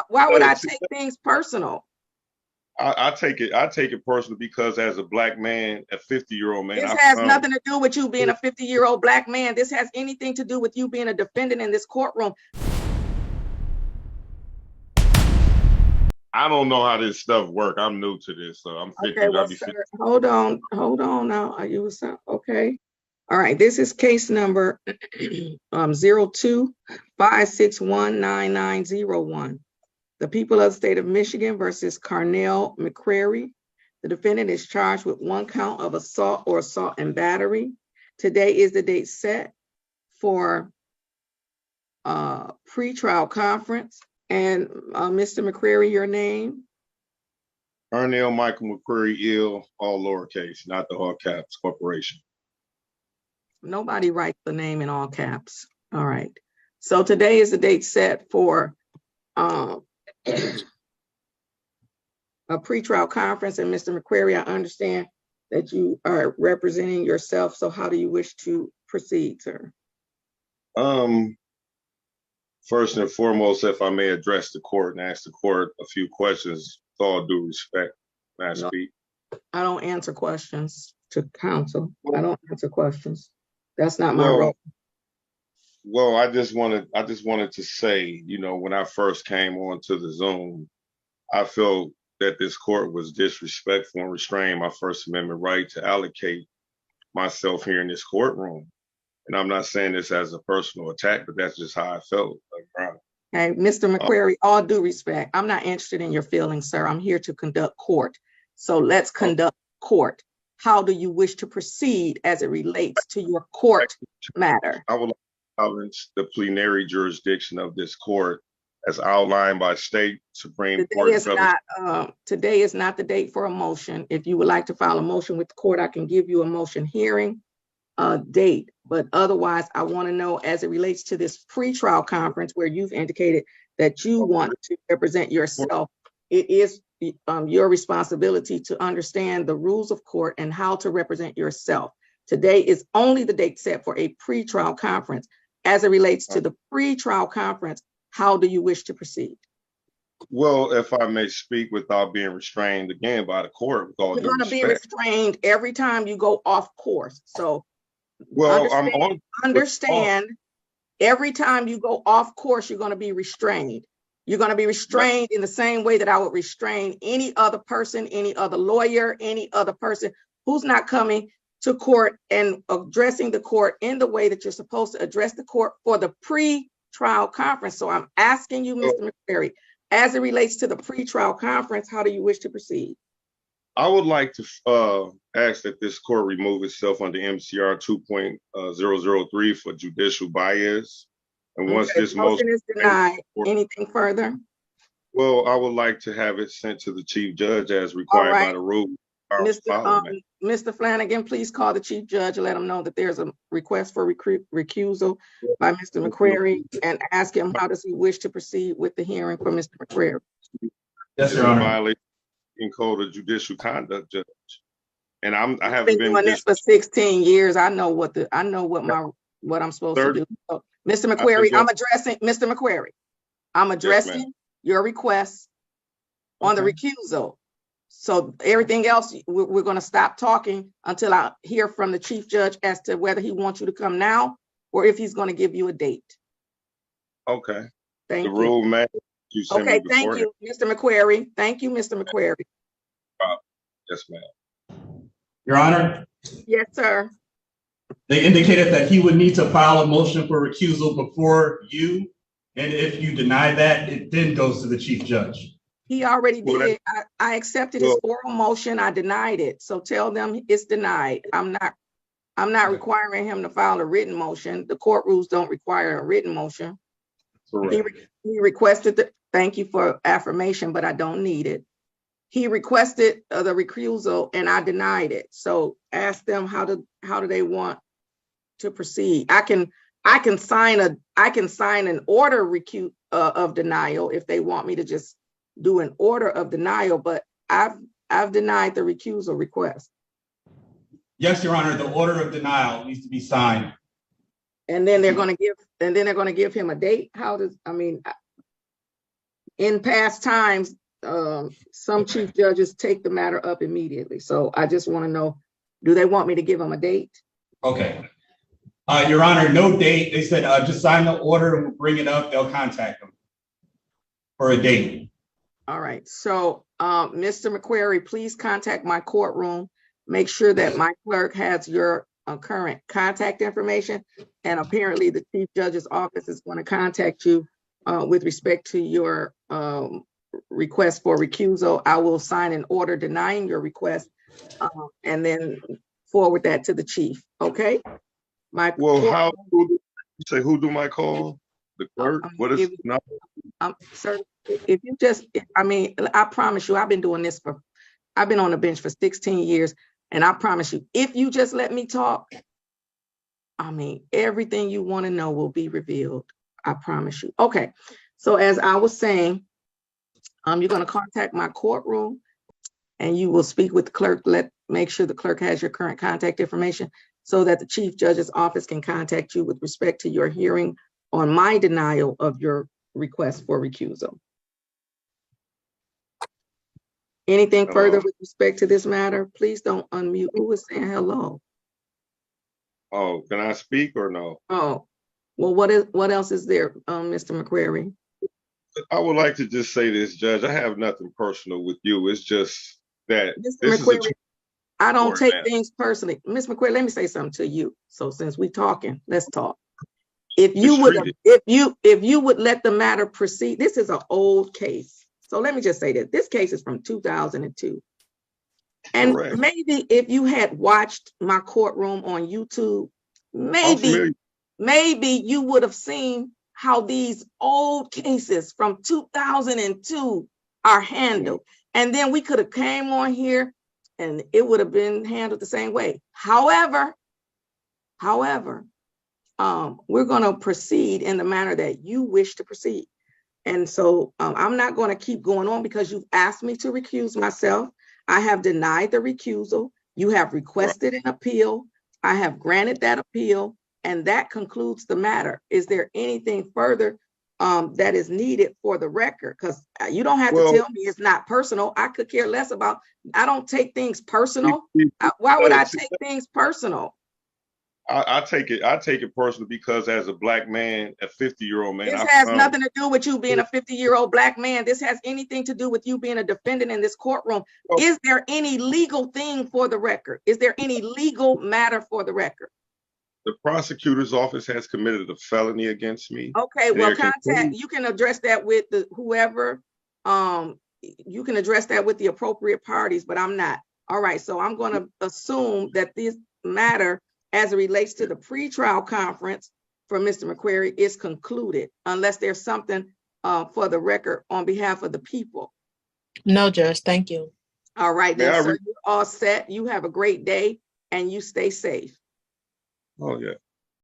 Why would I take things personal? I take it personal because as a black man, a 50-year-old man, this has nothing to do with you being a 50-year-old black man. This has anything to do with you being a defendant in this courtroom. I don't know how this stuff works. I'm new to this, so I'm 50. Okay, well, sir, hold on now. Are you okay? All right, this is case number 02-5619901. The people of the state of Michigan versus Carnell McCrary. The defendant is charged with 1 count of assault or assault and battery. Today is the date set for pre-trial conference. And Mr. McCrary, your name? Carnell Michael McCrary, ill, all lowercase, not the all caps corporation. Nobody writes the name in all caps. All right. So today is the date set for a pretrial conference. And Mr. McCrary, I understand that you are representing yourself. So how do you wish to proceed, sir? First and foremost, if I may address the court and ask the court a few questions, with all due respect, may I speak? I don't answer questions to counsel. I don't answer questions. That's not my role. Well, I just wanted to say, you know, when I first came onto the Zoom, I felt that this court was disrespectful and restrained my First Amendment right to allocate myself here in this courtroom. And I'm not saying this as a personal attack, but that's just how I felt. Okay, Mr. McCrary, all due respect, I'm not interested in your feelings, sir. I'm here to conduct court. So let's conduct court. How do you wish to proceed as it relates to your court matter? I would like to challenge the plenary jurisdiction of this court as outlined by state Supreme Court. Today is not the date for a motion. If you would like to file a motion with the court, I can give you a motion hearing date. But otherwise, I want to know as it relates to this pretrial conference where you've indicated that you want to represent yourself. It is your responsibility to understand the rules of court and how to represent yourself. Today is only the date set for a pretrial conference. As it relates to the pretrial conference, how do you wish to proceed? Well, if I may speak without being restrained again by the court. You're going to be restrained every time you go off course. So well, understand every time you go off course, you're going to be restrained. You're going to be restrained in the same way that I would restrain any other person, any other lawyer, any other person who's not coming to court and addressing the court in the way that you're supposed to address the court for the pre-trial conference. So I'm asking you, Mr. McCrary, as it relates to the pre-trial conference, how do you wish to proceed? I would like to ask that this court remove itself under MCR 2.003 for judicial bias. And once this motion is denied, anything further? Well, I would like to have it sent to the chief judge as required by the rule. Mr. Flanagan, please call the chief judge and let him know that there's a request for recusal by Mr. McCrary and ask him how does he wish to proceed with the hearing for Mr. McCrary. Yes, Your Honor. In code of judicial conduct, judge, and I haven't been doing this for 16 years. I know what I'm supposed to do. So, Mr. McCrary, I'm addressing your request on the recusal. So everything else, we're going to stop talking until I hear from the chief judge as to whether he wants you to come now or if he's going to give you a date. Okay. Thank you. The rule, man. Okay, thank you, Mr. McCrary. Thank you, Mr. McCrary. Yes, ma'am. Your Honor? Yes, sir. They indicated that he would need to file a motion for recusal before you, and if you deny that, it then goes to the chief judge. He already did. I accepted his oral motion. I denied it. So tell them it's denied. I'm not requiring him to file a written motion. The court rules don't require a written motion. He requested thank you for affirmation, but I don't need it. He requested the recusal and I denied it. So ask them how do they want to proceed. I can sign an order of denial if they want me to just do an order of denial, but I've denied the recusal request. Yes, Your Honor, the order of denial needs to be signed. And then they're going to give him a date. in past times, some chief judges take the matter up immediately. So I just want to know, do they want me to give them a date? Okay. Your Honor, no date. They said just sign the order and we'll bring it up. They'll contact them for a date. All right. So, Mr. McQuarrie, please contact my courtroom. Make sure that my clerk has your current contact information. And apparently the chief judge's office is going to contact you with respect to your request for recusal. I will sign an order denying your request and then forward that to the chief. Okay. Well, who do I call? The clerk? What is no? Sir, if you just, I mean, I promise you, I've been on the bench for 16 years, and I promise you, if you just let me talk, I mean, everything you want to know will be revealed. I promise you. Okay. So as I was saying, you're going to contact my courtroom and you will speak with the clerk. Make sure the clerk has your current contact information so that the chief judge's office can contact you with respect to your hearing on my denial of your request for recusal. Anything further with respect to this matter? Please don't unmute. Who is saying hello? Oh, can I speak or no? Oh, well, what else is there, Mr. McQuarrie? I would like to just say this, Judge. I have nothing personal with you. It's just that Mr. McQuarrie, I don't take things personally. Ms. McQuarrie, let me say something to you. So since we're talking, let's talk. If you would let the matter proceed, this is an old case. So let me just say that this case is from 2002. And maybe if you had watched my courtroom on YouTube, maybe you would have seen how these old cases from 2002 are handled. And then we could have came on here and it would have been handled the same way. However, we're going to proceed in the manner that you wish to proceed. And so I'm not going to keep going on because you've asked me to recuse myself. I have denied the recusal. You have requested an appeal. I have granted that appeal, and that concludes the matter. Is there anything further that is needed for the record? Because you don't have to tell me it's not personal. I could care less about, I don't take things personal. Why would I take things personal? I take it personal because as a Black man, a 50-year-old man. This has nothing to do with you being a 50-year-old Black man. This has anything to do with you being a defendant in this courtroom. Is there any legal thing for the record? Is there any legal matter for the record? The prosecutor's office has committed a felony against me. Okay, well, you can address that with whoever. You can address that with the appropriate parties, but I'm not. All right, so I'm going to assume that this matter, as it relates to the pretrial conference for Mr. McQuarrie, is concluded, unless there's something for the record on behalf of the people. No, Judge, thank you. All right, then, sir, you're all set. You have a great day, and you stay safe. Oh, yeah.